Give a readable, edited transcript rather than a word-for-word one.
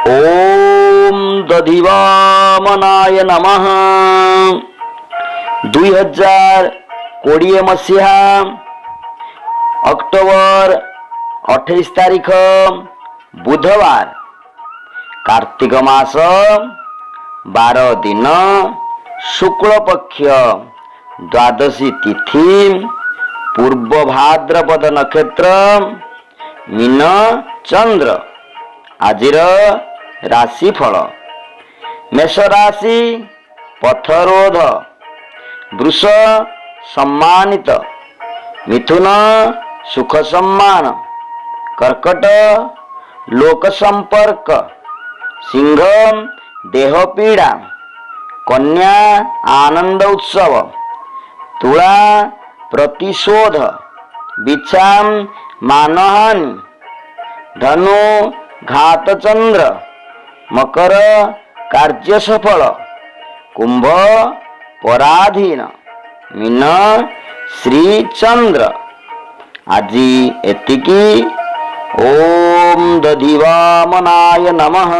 ओम दधिवामनाय नमः। 2020 मसीहा अक्टोबर 28 तारीख बुधवार कार्तिक मास 12 दिन शुक्ल पक्ष द्वादशी तिथि पूर्व भाद्रपद नक्षत्र मीन चंद्र। आजिर राशिफल मेष राशि पथरोध वृष सम्मानित मिथुन सुख सम्मान कर्कट लोक संपर्क सिंह देह पीड़ा कन्या आनंद उत्सव तुला प्रतिशोध बिछाम मानहानि धनु घात चंद्र मकर कार्य सफल कुंभ पराधीन मीन श्री चंद्र। आजी एतिकी। ओम दधिवामनाय नमः।